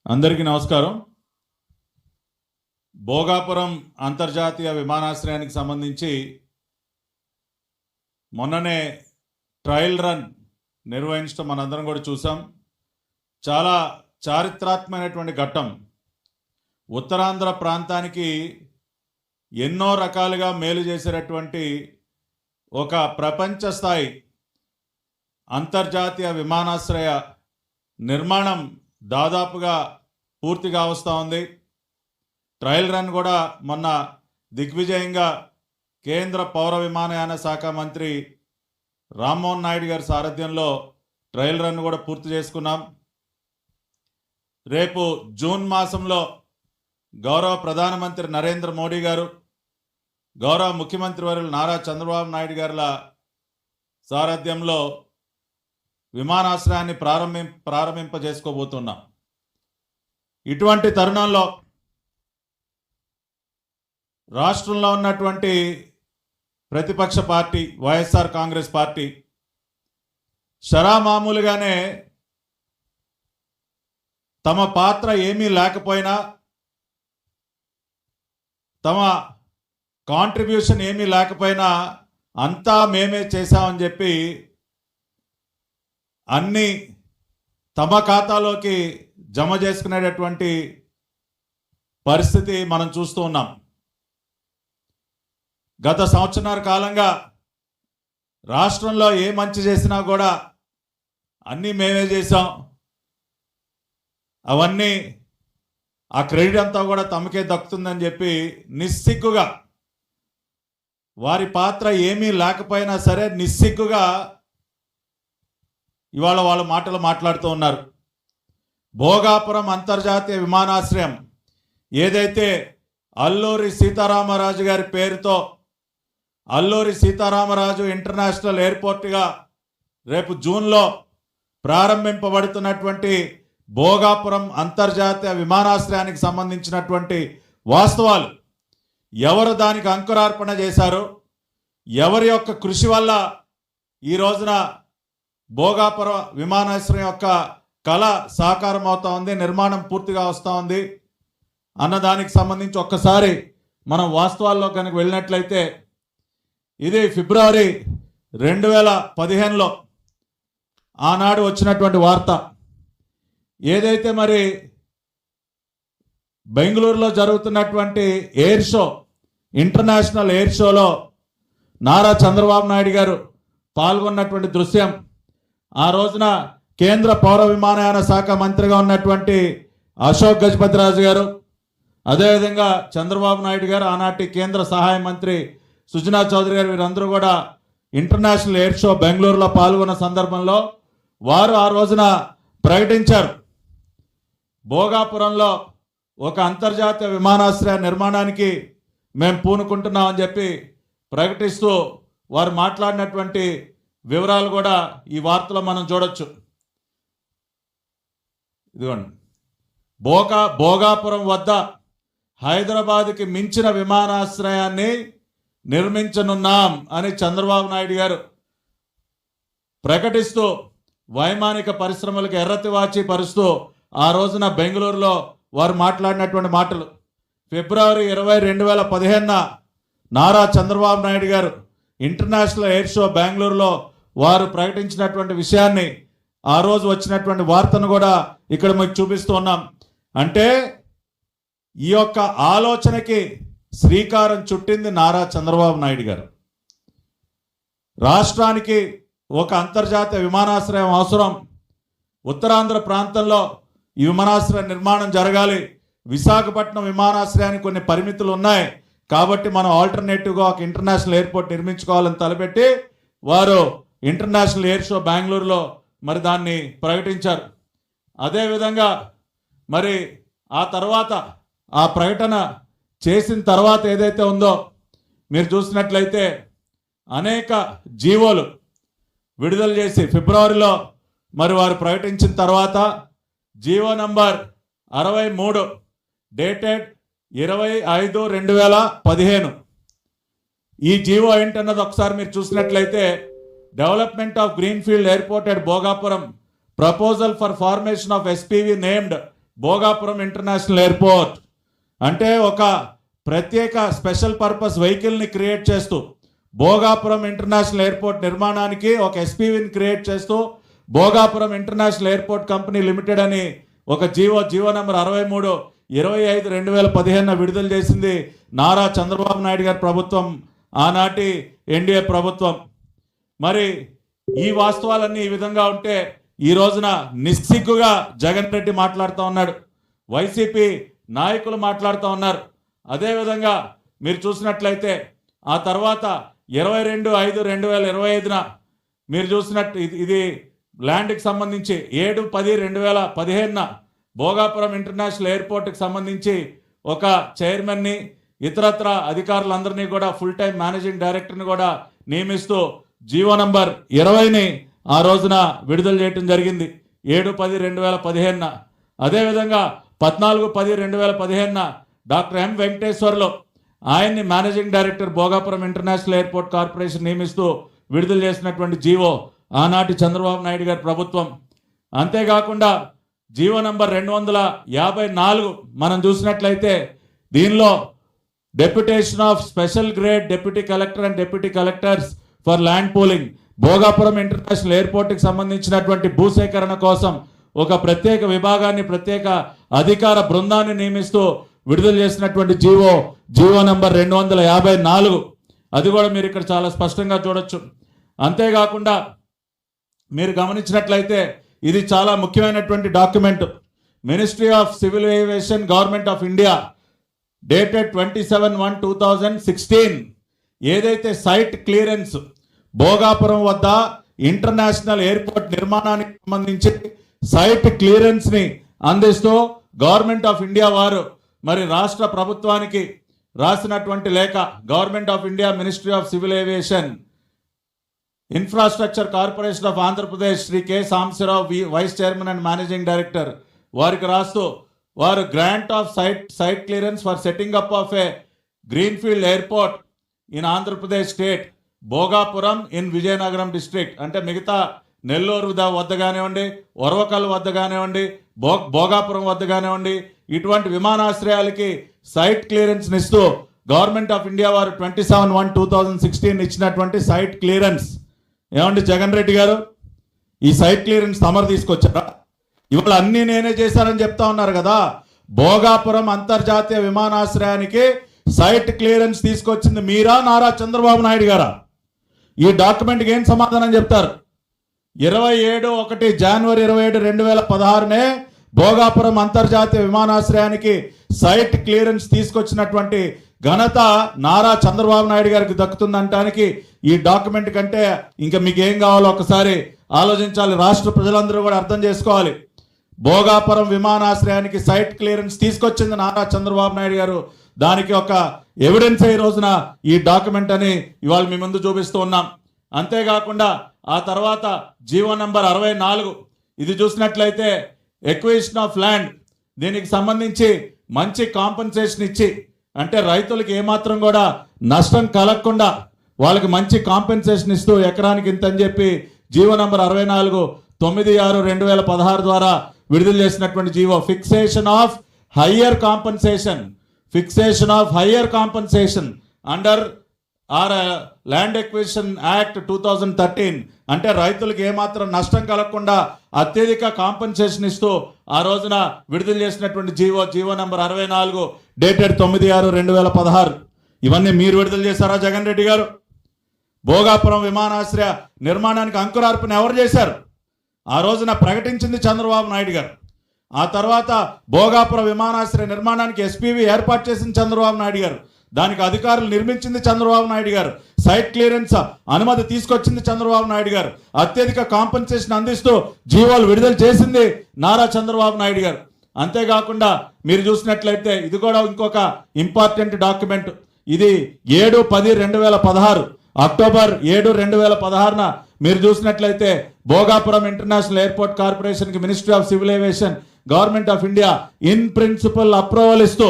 అందరికీ నమస్కారం. భోగాపురం అంతర్జాతీయ విమానాశ్రయానికి సంబంధించి మొన్ననే ట్రయల్ రన్ నిర్వహించడం మనందరం కూడా చూసాం. చాలా చారిత్రాత్మకమైనటువంటి ఘట్టం. ఉత్తరాంధ్ర ప్రాంతానికి ఎన్నో రకాలుగా మేలు చేసేటటువంటి ఒక ప్రపంచ స్థాయి అంతర్జాతీయ విమానాశ్రయ నిర్మాణం దాదాపుగా పూర్తిగా వస్తూ ఉంది. ట్రయల్ రన్ కూడా మొన్న దిగ్విజయంగా కేంద్ర పౌర విమానయాన శాఖ మంత్రి రామ్మోహన్ నాయుడు గారి సారథ్యంలో ట్రయల్ రన్ కూడా పూర్తి చేసుకున్నాం. రేపు జూన్ మాసంలో గౌరవ ప్రధానమంత్రి నరేంద్ర మోడీ గారు, గౌరవ ముఖ్యమంత్రి వర్యులు నారా చంద్రబాబు నాయుడు గారుల సారథ్యంలో విమానాశ్రయాన్ని ప్రారంభింపజేసుకోబోతున్నాం. ఇటువంటి తరుణంలో రాష్ట్రంలో ఉన్నటువంటి ప్రతిపక్ష పార్టీ వైఎస్ఆర్ కాంగ్రెస్ పార్టీ మామూలుగానే తమ పాత్ర ఏమీ లేకపోయినా, తమ కాంట్రిబ్యూషన్ ఏమీ లేకపోయినా అంతా మేమే చేశామని చెప్పి అన్నీ తమ ఖాతాలోకి జమ చేసుకునేటటువంటి పరిస్థితి మనం చూస్తూ ఉన్నాం. గత సంవత్సరాల కాలంగా రాష్ట్రంలో ఏ మంచి చేసినా కూడా అన్నీ మేమే చేసాం, అవన్నీ ఆ క్రెడిట్ అంతా కూడా తమకే దక్కుతుందని చెప్పి నిస్సిగ్గుగా, వారి పాత్ర ఏమీ లేకపోయినా సరే నిస్సిగ్గుగా ఇవాళ వాళ్ళ మాటలు మాట్లాడుతూ ఉన్నారు. భోగాపురం అంతర్జాతీయ విమానాశ్రయం ఏదైతే అల్లూరి సీతారామరాజు గారి పేరుతో అల్లూరి సీతారామరాజు ఇంటర్నేషనల్ ఎయిర్పోర్ట్గా రేపు జూన్లో ప్రారంభింపబడుతున్నటువంటి భోగాపురం అంతర్జాతీయ విమానాశ్రయానికి సంబంధించినటువంటి వాస్తవాలు, ఎవరు దానికి అంకురార్పణ చేశారు, ఎవరి యొక్క కృషి వల్ల ఈ రోజున భోగాపురం విమానాశ్రయం యొక్క కళ సాకారం అవుతా ఉంది, నిర్మాణం పూర్తిగా వస్తూ ఉంది అన్నదానికి సంబంధించి ఒక్కసారి మనం వాస్తవాల్లో కనుక వెళ్ళినట్లయితే, ఇది ఫిబ్రవరి 2015లో ఆనాడు వచ్చినటువంటి వార్త. ఏదైతే మరి బెంగళూరులో జరుగుతున్నటువంటి ఎయిర్ షో, ఇంటర్నేషనల్ ఎయిర్ షోలో నారా చంద్రబాబు నాయుడు గారు పాల్గొన్నటువంటి దృశ్యం, ఆ రోజున కేంద్ర పౌర విమానయాన శాఖ మంత్రిగా ఉన్నటువంటి అశోక్ గజపతిరాజు గారు, అదేవిధంగా చంద్రబాబు నాయుడు గారు, ఆనాటి కేంద్ర సహాయ మంత్రి సుజనా చౌదరి గారు, వీరందరూ కూడా ఇంటర్నేషనల్ ఎయిర్ షో బెంగళూరులో పాల్గొన్న సందర్భంలో వారు ఆ రోజున ప్రకటించారు, భోగాపురంలో ఒక అంతర్జాతీయ విమానాశ్రయ నిర్మాణానికి మేము పూనుకుంటున్నామని చెప్పి ప్రకటిస్తూ వారు మాట్లాడినటువంటి వివరాలు కూడా ఈ వార్తలో మనం చూడొచ్చు. ఇదిగోండి, భోగాపురం వద్ద హైదరాబాద్కి మించిన విమానాశ్రయాన్ని నిర్మించనున్నాం అని చంద్రబాబు నాయుడు గారు ప్రకటిస్తూ వైమానిక పరిశ్రమలకు ఎర్రతివాచి పరుస్తూ ఆ రోజున బెంగళూరులో వారు మాట్లాడినటువంటి మాటలు. ఫిబ్రవరి 20, 2015 నారా చంద్రబాబు నాయుడు గారు ఇంటర్నేషనల్ ఎయిర్ షో బెంగళూరులో వారు ప్రకటించినటువంటి విషయాన్ని, ఆ రోజు వచ్చినటువంటి వార్తను కూడా ఇక్కడ మీకు చూపిస్తూ ఉన్నాం. అంటే ఈ యొక్క ఆలోచనకి శ్రీకారం చుట్టింది నారా చంద్రబాబు నాయుడు గారు. రాష్ట్రానికి ఒక అంతర్జాతీయ విమానాశ్రయం అవసరం, ఉత్తరాంధ్ర ప్రాంతంలో ఈ విమానాశ్రయ నిర్మాణం జరగాలి, విశాఖపట్నం విమానాశ్రయానికి కొన్ని పరిమితులు ఉన్నాయి కాబట్టి మనం ఆల్టర్నేటివ్గా ఒక ఇంటర్నేషనల్ ఎయిర్పోర్ట్ నిర్మించుకోవాలని తలపెట్టి వారు ఇంటర్నేషనల్ ఎయిర్ షో బెంగళూరులో మరి దాన్ని ప్రకటించారు. అదేవిధంగా మరి ఆ తర్వాత ఆ ప్రకటన చేసిన తర్వాత ఏదైతే ఉందో మీరు చూసినట్లయితే అనేక జీవోలు విడుదల చేసి ఫిబ్రవరిలో మరి వారు ప్రకటించిన తర్వాత జీవో నంబర్ 63 డేటెడ్ 25/2015 ఈ జీవో ఏంటన్నది ఒకసారి మీరు చూసినట్లయితే, development of greenfield airport at Bhogapuram, proposal for formation of SPV named Bhogapuram international airport. అంటే ఒక ప్రత్యేక స్పెషల్ పర్పస్ వెహికల్ని క్రియేట్ చేస్తూ భోగాపురం ఇంటర్నేషనల్ ఎయిర్పోర్ట్ నిర్మాణానికి ఒక ఎస్పీవీని క్రియేట్ చేస్తూ Bhogapuram international airport company limited అని ఒక జీవో నంబర్ 63/25/2015 విడుదల చేసింది నారా చంద్రబాబు నాయుడు గారి ప్రభుత్వం, ఆనాటి ఎన్డీఏ ప్రభుత్వం. మరి ఈ వాస్తవాలన్నీ ఈ విధంగా ఉంటే ఈ రోజున నిస్సిగ్గుగా జగన్ రెడ్డి మాట్లాడుతూ ఉన్నాడు, వైసీపీ నాయకులు మాట్లాడుతూ ఉన్నారు. అదేవిధంగా మీరు చూసినట్లయితే ఆ తర్వాత 22/5/2025 మీరు చూసినట్టు ఇది ల్యాండ్కి సంబంధించి 7/10/2015 భోగాపురం ఇంటర్నేషనల్ ఎయిర్పోర్ట్కి సంబంధించి ఒక చైర్మన్ని ఇతరత్ర అధికారులందరినీ కూడా ఫుల్ టైం మేనేజింగ్ డైరెక్టర్ని కూడా నియమిస్తూ జీవో నంబర్ 20ని ఆ రోజున విడుదల చేయడం జరిగింది 7/10/2015. అదేవిధంగా 14/10/2015 డాక్టర్ ఎం వెంకటేశ్వర్లు ఆయన్ని managing director Bhogapuram international airport corporation నియమిస్తూ విడుదల చేసినటువంటి జీవో ఆనాటి చంద్రబాబు నాయుడు గారి ప్రభుత్వం. అంతేకాకుండా జీవో నంబర్ 254 మనం చూసినట్లయితే దీనిలో deputation of special grade deputy collector and deputy collectors for land pooling Bhogapuram international ఎయిర్పోర్ట్కి సంబంధించినటువంటి భూసేకరణ కోసం ఒక ప్రత్యేక విభాగాన్ని, ప్రత్యేక అధికార బృందాన్ని నియమిస్తూ విడుదల చేసినటువంటి జీవో నంబర్ 254. అది కూడా మీరు ఇక్కడ చాలా స్పష్టంగా చూడొచ్చు. అంతేకాకుండా మీరు గమనించినట్లయితే ఇది చాలా ముఖ్యమైనటువంటి document. Ministry of civil aviation government of India dated 27/1/2016 ఏదైతే సైట్ క్లియరెన్స్ భోగాపురం వద్ద ఇంటర్నేషనల్ ఎయిర్పోర్ట్ నిర్మాణానికి సంబంధించి సైట్ క్లియరెన్స్ని అందిస్తూ గవర్నమెంట్ ఆఫ్ ఇండియా వారు మరి రాష్ట్ర ప్రభుత్వానికి రాసినటువంటి లేఖ, government of India ministry of civil aviation infrastructure corporation of Andhra Pradesh Shri K Sambasiva Rao vice chairman and managing director వారికి రాస్తూ వారు grant of site clearance for setting up of a greenfield airport in Andhra Pradesh state Bhogapuram in Vizianagaram district. అంటే మిగతా నెల్లూరు వద్ద కానివ్వండి, ఒరవకల్ వద్ద కానివ్వండి, భోగాపురం వద్ద కానివ్వండి, ఇటువంటి విమానాశ్రయాలకి సైట్ క్లియరెన్స్ ఇస్తూ గవర్నమెంట్ ఆఫ్ ఇండియా వారు 27/1/2016 ఇచ్చినటువంటి సైట్ క్లియరెన్స్. ఏమండి జగన్ రెడ్డి గారు, ఈ సైట్ క్లియరెన్స్ తమరు తీసుకొచ్చారా? ఇవాళ అన్నీ నేనే చేశానని చెప్తా ఉన్నారు కదా. భోగాపురం అంతర్జాతీయ విమానాశ్రయానికి సైట్ క్లియరెన్స్ తీసుకొచ్చింది మీరా, నారా చంద్రబాబు నాయుడు గారా? ఈ డాక్యుమెంట్కి ఏం సమాధానం చెప్తారు? 27 జనవరి 2016 భోగాపురం అంతర్జాతీయ విమానాశ్రయానికి సైట్ క్లియరెన్స్ తీసుకొచ్చినటువంటి ఘనత నారా చంద్రబాబు నాయుడు గారికి దక్కుతుందంటానికి ఈ డాక్యుమెంట్ కంటే ఇంకా మీకు ఏం కావాలో ఒకసారి ఆలోచించాలి. రాష్ట్ర ప్రజలందరూ కూడా అర్థం చేసుకోవాలి. భోగాపురం విమానాశ్రయానికి సైట్ క్లియరెన్స్ తీసుకొచ్చింది నారా చంద్రబాబు నాయుడు గారు. దానికి ఒక ఎవిడెన్స్ ఈ రోజున ఈ డాక్యుమెంట్ అని ఇవాళ మీ ముందు చూపిస్తూ ఉన్నాం. అంతేకాకుండా ఆ తర్వాత జీవో నంబర్ 64 ఇది చూసినట్లయితే ఎక్విజిషన్ ఆఫ్ ల్యాండ్, దీనికి సంబంధించి మంచి కాంపెన్సేషన్ ఇచ్చి, అంటే రైతులకు ఏమాత్రం కూడా నష్టం కలగకుండా వాళ్ళకి మంచి కాంపెన్సేషన్ ఇస్తూ ఎకరానికి ఇంత అని చెప్పి జీవో నంబర్ 64 9/6/2016 ద్వారా విడుదల చేసినటువంటి GO. Fixation of higher compensation under land acquisition act 2013. అంటే రైతులకు ఏమాత్రం నష్టం కలగకుండా అత్యధిక కాంపెన్సేషన్ ఇస్తూ ఆ రోజున విడుదల చేసినటువంటి జీవో నంబర్ 64 డేటెడ్ 9/6/2016. ఇవన్నీ మీరు విడుదల చేశారా జగన్ రెడ్డి గారు? భోగాపురం విమానాశ్రయ నిర్మాణానికి అంకురార్పణ ఎవరు చేశారు? ఆ రోజున ప్రకటించింది చంద్రబాబు నాయుడు గారు. ఆ తర్వాత భోగాపురం విమానాశ్రయ నిర్మాణానికి ఎస్పీవీ ఏర్పాటు చేసింది చంద్రబాబు నాయుడు గారు. దానికి అధికారులు నిర్మించింది చంద్రబాబు నాయుడు గారు. సైట్ క్లియరెన్స్ అనుమతి తీసుకొచ్చింది చంద్రబాబు నాయుడు గారు. అత్యధిక కాంపెన్సేషన్ అందిస్తూ జీవోలు విడుదల చేసింది నారా చంద్రబాబు నాయుడు గారు. అంతేకాకుండా మీరు చూసినట్లయితే ఇది కూడా ఇంకొక ఇంపార్టెంట్ డాక్యుమెంట్. ఇది 7/10/2016 అక్టోబర్ 7, 2016 మీరు చూసినట్లయితే భోగాపురం ఇంటర్నేషనల్ ఎయిర్పోర్ట్ కార్పొరేషన్కి ministry of civil aviation government of India in principle approval ఇస్తూ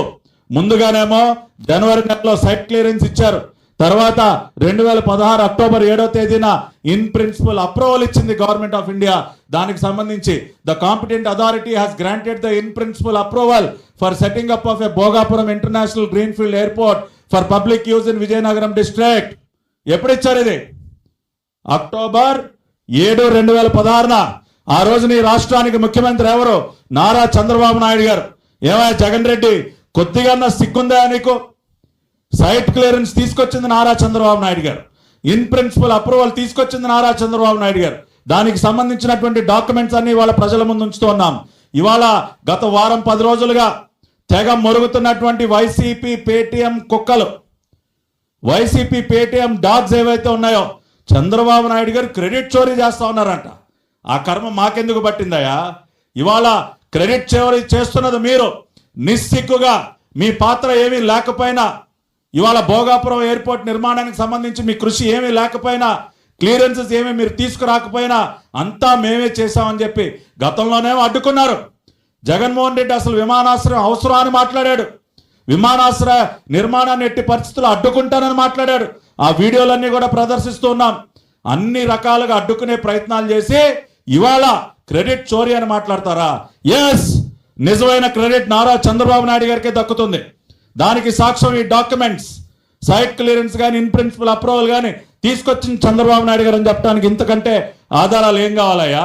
ముందుగానేమో జనవరి నెలలో సైట్ క్లియరెన్స్ ఇచ్చారు. తర్వాత 2016 అక్టోబర్ 7వ తేదీన ఇన్ ప్రిన్సిపల్ అప్రూవల్ ఇచ్చింది గవర్నమెంట్ ఆఫ్ ఇండియా. దానికి సంబంధించి the competent authority has granted the in principle approval for setting up of a Bhogapuram international greenfield airport for public use in Vizianagaram district. ఎప్పుడు ఇచ్చారు ఇది? అక్టోబర్ 7, 2016. ఆ రోజు నీ రాష్ట్రానికి ముఖ్యమంత్రి ఎవరు? నారా చంద్రబాబు నాయుడు గారు. ఏమయ్య జగన్ రెడ్డి, కొద్దిగా సిగ్గుందా నీకు? సైట్ క్లియరెన్స్ తీసుకొచ్చింది నారా చంద్రబాబు నాయుడు గారు. ఇన్ ప్రిన్సిపల్ అప్రూవల్ తీసుకొచ్చింది నారా చంద్రబాబు నాయుడు గారు. దానికి సంబంధించినటువంటి డాక్యుమెంట్స్ అన్ని ఇవాళ ప్రజల ముందు ఉంచుతూ ఉన్నాం. ఇవాళ గత వారం 10 రోజులుగా తెగ మొరుగుతున్నటువంటి వైసీపీ పేటీఎం కుక్కలు, వైసీపీ పేటీఎం డాగ్స్ ఏవైతే ఉన్నాయో చంద్రబాబు నాయుడు గారు క్రెడిట్ చోరీ చేస్తా ఉన్నారంట. ఆ కర్మ మాకెందుకు పట్టిందయా? ఇవాళ క్రెడిట్ చోరీ చేస్తున్నది మీరు. నిస్సిగ్గుగా మీ పాత్ర ఏమీ లేకపోయినా, ఇవాళ భోగాపురం ఎయిర్పోర్ట్ నిర్మాణానికి సంబంధించి మీ కృషి ఏమీ లేకపోయినా, క్లియరెన్సెస్ ఏమీ మీరు తీసుకురాకపోయినా అంతా మేమే చేశామని చెప్పి గతంలోనే అడ్డుకున్నారు. జగన్మోహన్ రెడ్డి అసలు విమానాశ్రయం అవసరం అని మాట్లాడాడు. విమానాశ్రయ నిర్మాణాన్ని ఎట్టి పరిస్థితుల్లో అడ్డుకుంటానని మాట్లాడాడు. ఆ వీడియోలన్నీ కూడా ప్రదర్శిస్తూ ఉన్నాం. అన్ని రకాలుగా అడ్డుకునే ప్రయత్నాలు చేసి ఇవాళ క్రెడిట్ చోరీ అని మాట్లాడతారా? ఎస్, నిజమైన క్రెడిట్ నారా చంద్రబాబు నాయుడు గారికే దక్కుతుంది. దానికి సాక్ష్యం ఈ డాక్యుమెంట్స్. సైట్ క్లియరెన్స్ కానీ ఇన్ ప్రిన్సిపల్ అప్రూవల్ కానీ తీసుకొచ్చిన చంద్రబాబు నాయుడు గారు అని చెప్పడానికి ఇంతకంటే ఆధారాలు ఏం కావాలయ్యా?